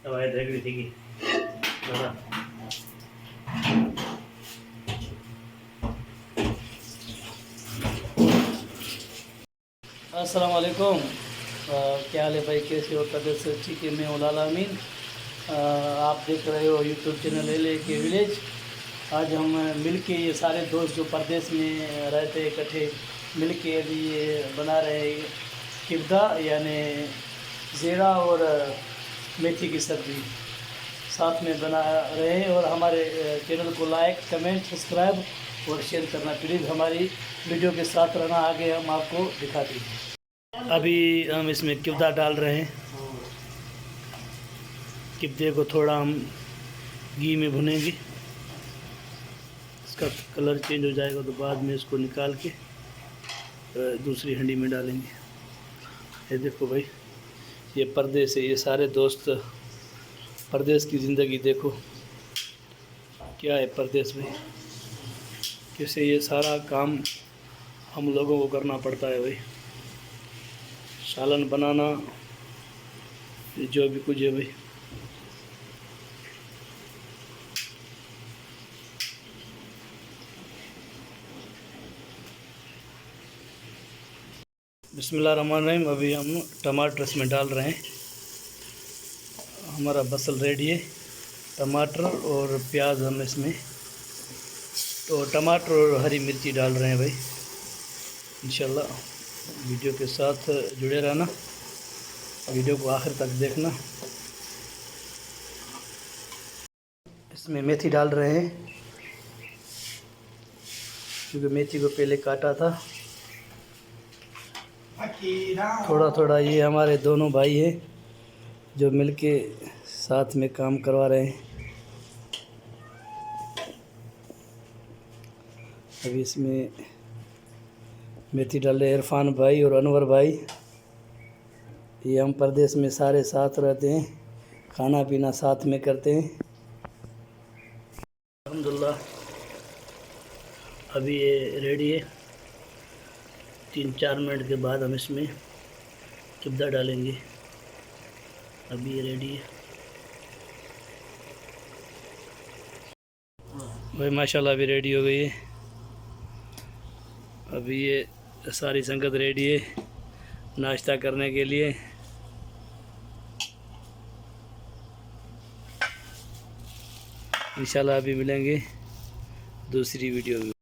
अस्सलाम वालेकुम। क्या हाल है भाई, कैसे हो? तबीयत से ठीक है? मैं उलाल अमीन। आप देख रहे हो यूट्यूब चैनल एल के विलेज। आज हम मिल के ये सारे दोस्त जो परदेश में रहते इकट्ठे मिल के अभी ये बना रहे हैं किब्दा यानी ज़ीरा और मेथी की सब्ज़ी साथ में बना रहे हैं। और हमारे चैनल को लाइक, कमेंट, सब्सक्राइब और शेयर करना प्लीज़। हमारी वीडियो के साथ रहना, आगे हम आपको दिखाते हैं। अभी हम इसमें किब्दा डाल रहे हैं। किब्दे को थोड़ा हम घी में भुनेंगे, इसका कलर चेंज हो जाएगा तो बाद में इसको निकाल के दूसरी हंडी में डालेंगे। ये देखो भाई, ये परदेस है, ये सारे दोस्त परदेस की ज़िंदगी देखो क्या है परदेस में, कैसे ये सारा काम हम लोगों को करना पड़ता है भाई। सालन बनाना, जो भी कुछ है भाई। बिस्मिल्लाहिर्रहमानिर्रहीम। अभी हम टमाटर इसमें डाल रहे हैं। हमारा बसल रेडी है। टमाटर और प्याज हम इसमें, तो टमाटर और हरी मिर्ची डाल रहे हैं भाई। इंशाल्लाह वीडियो के साथ जुड़े रहना, वीडियो को आखिर तक देखना। इसमें मेथी डाल रहे हैं, क्योंकि मेथी को पहले काटा था थोड़ा थोड़ा। ये हमारे दोनों भाई हैं जो मिलके साथ में काम करवा रहे हैं। अभी इसमें मेथी डाल रहे इरफान भाई और अनवर भाई। ये हम परदेश में सारे साथ रहते हैं, खाना पीना साथ में करते हैं अल्हम्दुलिल्लाह। अभी ये रेडी है। 3-4 मिनट के बाद हम इसमें किब्दा डालेंगे। अभी ये रेडी है भाई, माशाल्लाह अभी रेडी हो गई है। अभी ये सारी संगत रेडी है नाश्ता करने के लिए। इंशाल्लाह अभी मिलेंगे दूसरी वीडियो में।